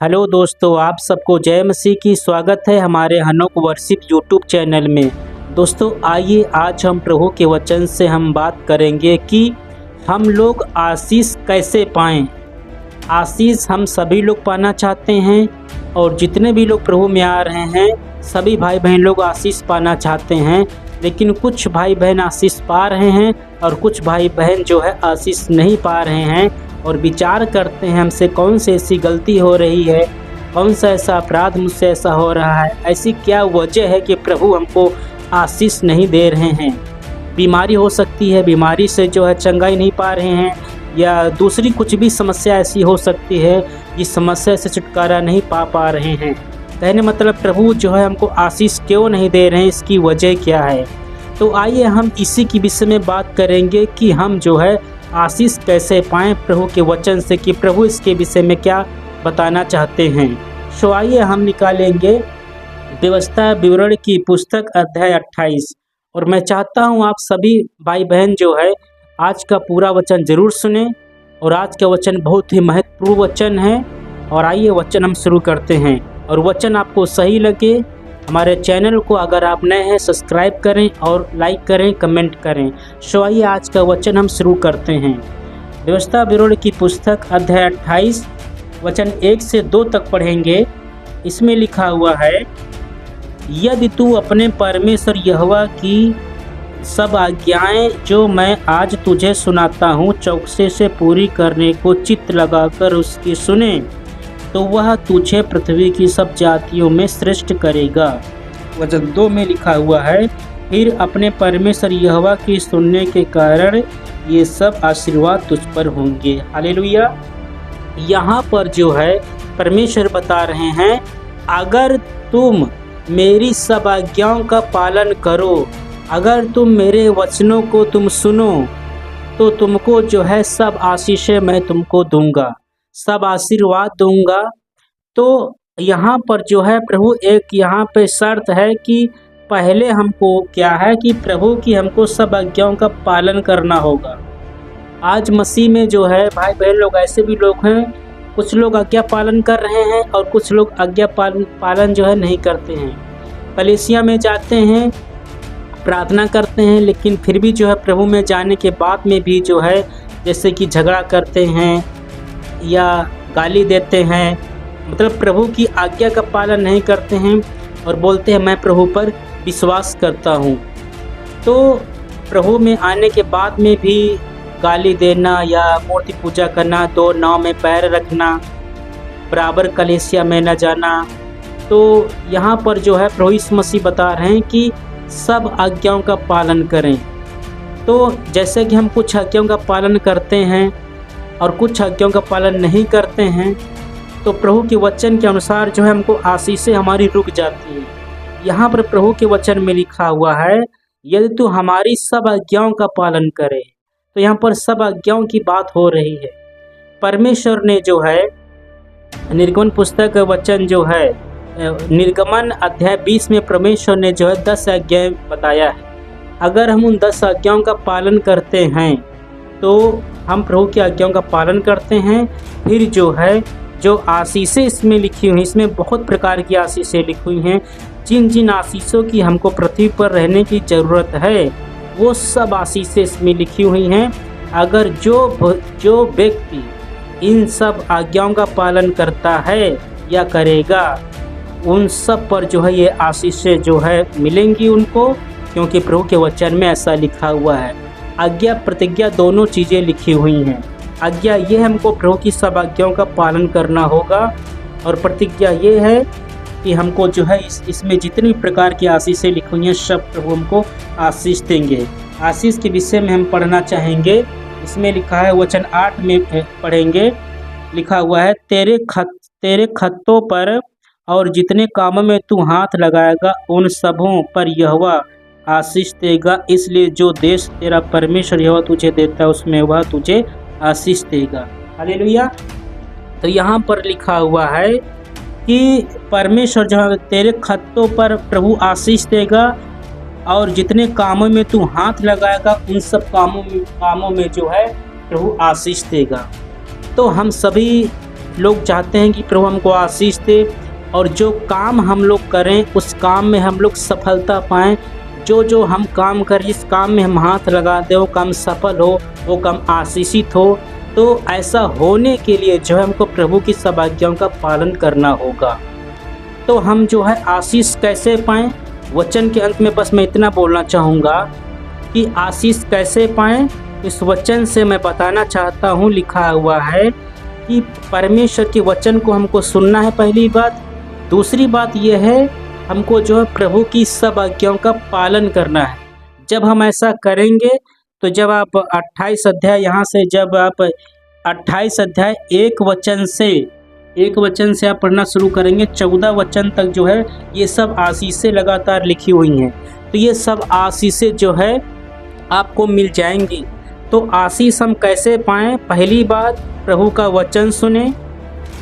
Hello दोस्तों, आप सबको जय मसीह की स्वागत है हमारे हनोक वर्शिप यूट्यूब चैनल में। दोस्तों आइए आज हम प्रभु के वचन से हम बात करेंगे कि हम लोग आशीष कैसे पाएं। आशीष हम सभी लोग पाना चाहते हैं और जितने भी लोग प्रभु में आ रहे हैं सभी भाई बहन लोग आशीष पाना चाहते हैं, लेकिन कुछ भाई बहन आशीष पा रहे हैं और कुछ भाई बहन जो है आशीष नहीं पा रहे हैं और विचार करते हैं हमसे कौन सी ऐसी गलती हो रही है, कौन सा ऐसा अपराध मुझसे ऐसा हो रहा है, ऐसी क्या वजह है कि प्रभु हमको आशीष नहीं दे रहे हैं। बीमारी हो सकती है, बीमारी से जो है चंगाई नहीं पा रहे हैं, या दूसरी कुछ भी समस्या ऐसी हो सकती है जिस समस्या से छुटकारा नहीं पा रहे हैं। कहने मतलब प्रभु जो है हमको आशीष क्यों नहीं दे रहे हैं, इसकी वजह क्या है। तो आइए हम इसी की विषय में बात करेंगे कि हम जो है आशीष कैसे पाएँ प्रभु के वचन से, कि प्रभु इसके विषय में क्या बताना चाहते हैं। सो आइए हम निकालेंगे व्यवस्था विवरण की पुस्तक अध्याय 28। और मैं चाहता हूं आप सभी भाई बहन जो है आज का पूरा वचन जरूर सुने, और आज का वचन बहुत ही महत्वपूर्ण वचन है। और आइए वचन हम शुरू करते हैं, और वचन आपको सही लगे हमारे चैनल को अगर आप नए हैं सब्सक्राइब करें और लाइक करें, कमेंट करें। सो आइए आज का वचन हम शुरू करते हैं। व्यवस्था विवरण की पुस्तक अध्याय 28 वचन 1 से 2 तक पढ़ेंगे। इसमें लिखा हुआ है, यदि तू अपने परमेश्वर यहोवा की सब आज्ञाएं जो मैं आज तुझे सुनाता हूँ चौकसे से पूरी करने को चित्त लगाकर उसकी सुने, तो वह तुझे पृथ्वी की सब जातियों में श्रेष्ठ करेगा। वचन 2 में लिखा हुआ है, फिर अपने परमेश्वर यहोवा की सुनने के कारण ये सब आशीर्वाद तुझ पर होंगे। हालेलुया। यहाँ पर जो है परमेश्वर बता रहे हैं, अगर तुम मेरी सब आज्ञाओं का पालन करो, अगर तुम मेरे वचनों को तुम सुनो, तो तुमको जो है सब आशीषें मैं तुमको दूंगा, सब आशीर्वाद दूंगा। तो यहाँ पर जो है प्रभु एक यहाँ पे शर्त है कि पहले हमको क्या है कि प्रभु की हमको सब आज्ञाओं का पालन करना होगा। आज मसीह में जो है भाई बहन लोग ऐसे भी लोग हैं, कुछ लोग आज्ञा पालन कर रहे हैं और कुछ लोग आज्ञा पालन जो है नहीं करते हैं। कलीसिया में जाते हैं, प्रार्थना करते हैं, लेकिन फिर भी जो है प्रभु में जाने के बाद में भी जो है जैसे कि झगड़ा करते हैं या गाली देते हैं, मतलब प्रभु की आज्ञा का पालन नहीं करते हैं और बोलते हैं मैं प्रभु पर विश्वास करता हूँ। तो प्रभु में आने के बाद में भी गाली देना या मूर्ति पूजा करना, 2 नाव में पैर रखना, बराबर कलीसिया में न जाना। तो यहाँ पर जो है प्रभु यीशु मसीह बता रहे हैं कि सब आज्ञाओं का पालन करें। तो जैसे कि हम कुछ आज्ञाओं का पालन करते हैं और कुछ आज्ञाओं का पालन नहीं करते हैं, तो प्रभु के वचन के अनुसार जो है हमको आशीषें हमारी रुक जाती है। यहाँ पर प्रभु के वचन में लिखा हुआ है, यदि तू हमारी सब आज्ञाओं का पालन करे। तो यहाँ पर सब आज्ञाओं की बात हो रही है। परमेश्वर ने जो है निर्गमन पुस्तक का वचन जो है निर्गमन अध्याय 20 में परमेश्वर ने जो है 10 आज्ञाएं बताया है। अगर हम उन 10 आज्ञाओं का पालन करते हैं तो हम प्रभु की आज्ञाओं का पालन करते हैं, फिर जो है जो आशीषें इसमें लिखी हुई, इसमें बहुत प्रकार की आशीषें लिखी हुई हैं। जिन जिन आशीषों की हमको पृथ्वी पर रहने की ज़रूरत है वो सब आशीषें इसमें लिखी हुई हैं। अगर जो व्यक्ति इन सब आज्ञाओं का पालन करता है या करेगा, उन सब पर जो है ये आशीषें जो है मिलेंगी उनको, क्योंकि प्रभु के वचन में ऐसा लिखा हुआ है। आज्ञा प्रतिज्ञा दोनों चीज़ें लिखी हुई हैं। आज्ञा ये हमको प्रभु की सब आज्ञाओं का पालन करना होगा, और प्रतिज्ञा ये है कि हमको जो है इसमें जितनी प्रकार की आशीषें लिखी हुई हैं सब प्रभु हमको आशीष देंगे। आशीष के विषय में हम पढ़ना चाहेंगे। इसमें लिखा है वचन 8 में पढ़ेंगे, लिखा हुआ है, तेरे खत्तों पर और जितने कामों में तू हाथ लगाएगा उन सबों पर यहोवा आशीष देगा, इसलिए जो देश तेरा परमेश्वर यहोवा तुझे देता है उसमें वह तुझे आशीष देगा। हालेलुया। तो यहाँ पर लिखा हुआ है कि परमेश्वर जो है तेरे खत्तों पर प्रभु आशीष देगा, और जितने कामों में तू हाथ लगाएगा उन सब कामों में जो है प्रभु आशीष देगा। तो हम सभी लोग चाहते हैं कि प्रभु हमको आशीष दे और जो काम हम लोग करें उस काम में हम लोग सफलता पाएँ। जो हम काम करें, जिस काम में हम हाथ लगा दें वो काम सफल हो, वो काम आशीषित हो। तो ऐसा होने के लिए जो है हमको प्रभु की सब आज्ञाओं का पालन करना होगा। तो हम जो है आशीष कैसे पाएँ? वचन के अंत में बस मैं इतना बोलना चाहूँगा कि आशीष कैसे पाएँ। इस वचन से मैं बताना चाहता हूँ, लिखा हुआ है कि परमेश्वर के वचन को हमको सुनना है, पहली बात। दूसरी बात यह है हमको जो है प्रभु की सब आज्ञाओं का पालन करना है। जब हम ऐसा करेंगे तो जब आप 28 अध्याय यहाँ से जब आप 28 अध्याय एक वचन से आप पढ़ना शुरू करेंगे 14 वचन तक जो है ये सब आशीषें लगातार लिखी हुई हैं। तो ये सब आशीषें जो है आपको मिल जाएंगी। तो आशीष हम कैसे पाएँ? पहली बात, प्रभु का वचन सुने,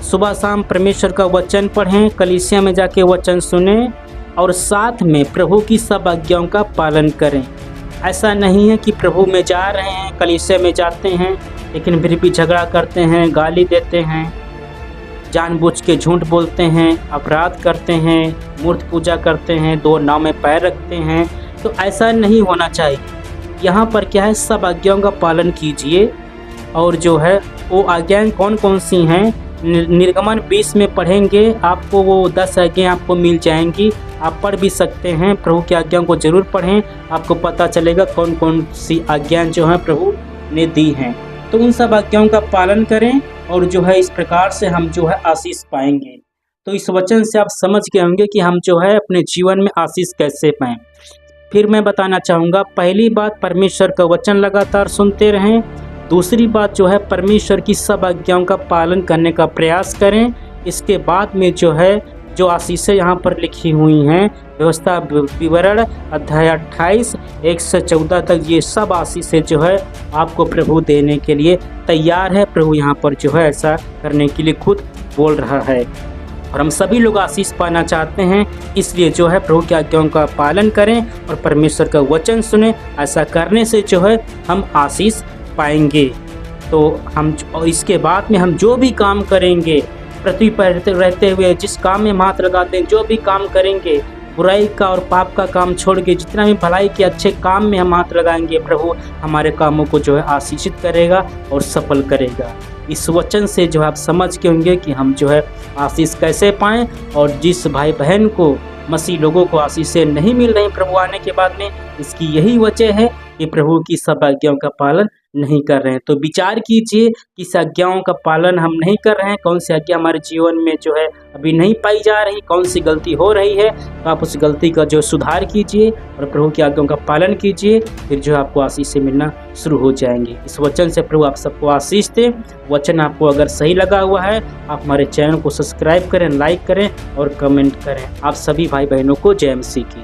सुबह शाम परमेश्वर का वचन पढ़ें, कलीसिया में जाके वचन सुने और साथ में प्रभु की सब आज्ञाओं का पालन करें। ऐसा नहीं है कि प्रभु में जा रहे हैं, कलीसिया में जाते हैं लेकिन फिर भी झगड़ा करते हैं, गाली देते हैं, जानबूझ के झूठ बोलते हैं, अपराध करते हैं, मूर्ति पूजा करते हैं, दो नाव में पैर रखते हैं। तो ऐसा नहीं होना चाहिए। यहाँ पर क्या है, सब आज्ञाओं का पालन कीजिए। और जो है वो आज्ञाएँ कौन कौन सी हैं, निर्गमन 20 में पढ़ेंगे, आपको वो 10 आज्ञाएँ आपको मिल जाएंगी। आप पढ़ भी सकते हैं, प्रभु की आज्ञाओं को ज़रूर पढ़ें, आपको पता चलेगा कौन कौन सी आज्ञाएँ जो हैं प्रभु ने दी हैं। तो उन सब आज्ञाओं का पालन करें और जो है इस प्रकार से हम जो है आशीष पाएंगे। तो इस वचन से आप समझ गए होंगे कि हम जो है अपने जीवन में आशीष कैसे पाएँ। फिर मैं बताना चाहूँगा, पहली बात, परमेश्वर का वचन लगातार सुनते रहें। दूसरी बात जो है, परमेश्वर की सब आज्ञाओं का पालन करने का प्रयास करें। इसके बाद में जो है जो आशीषें यहाँ पर लिखी हुई हैं, व्यवस्था विवरण अध्याय 28 1 से 14 तक, ये सब आशीषें जो है आपको प्रभु देने के लिए तैयार है। प्रभु यहाँ पर जो है ऐसा करने के लिए खुद बोल रहा है और हम सभी लोग आशीष पाना चाहते हैं। इसलिए जो है प्रभु की आज्ञाओं का पालन करें और परमेश्वर का वचन सुने। ऐसा करने से जो है हम आशीष पाएंगे। तो हम और इसके बाद में हम जो भी काम करेंगे, पृथ्वी पर रहते हुए जिस काम में हाथ लगाते हैं, जो भी काम करेंगे, बुराई का और पाप का काम छोड़ के जितना भी भलाई के अच्छे काम में हम हाथ लगाएंगे, प्रभु हमारे कामों को जो है आशीषित करेगा और सफल करेगा। इस वचन से जो आप समझ के होंगे कि हम जो है आशीष कैसे पाएँ। और जिस भाई बहन को, मसीह लोगों को आशीषें नहीं मिल रही प्रभु आने के बाद में, इसकी यही वजह है कि प्रभु की सब आज्ञाओं का पालन नहीं कर रहे हैं। तो विचार कीजिए कि इस आज्ञाओं का पालन हम नहीं कर रहे हैं, कौन सी आज्ञा हमारे जीवन में जो है अभी नहीं पाई जा रही, कौन सी गलती हो रही है। तो आप उस गलती का जो सुधार कीजिए और प्रभु की आज्ञाओं का पालन कीजिए, फिर जो आपको आशीष से मिलना शुरू हो जाएंगे। इस वचन से प्रभु आप सबको आशीष दे। वचन आपको अगर सही लगा हुआ है, आप हमारे चैनल को सब्सक्राइब करें, लाइक करें और कमेंट करें। आप सभी भाई बहनों को जय मसीह की।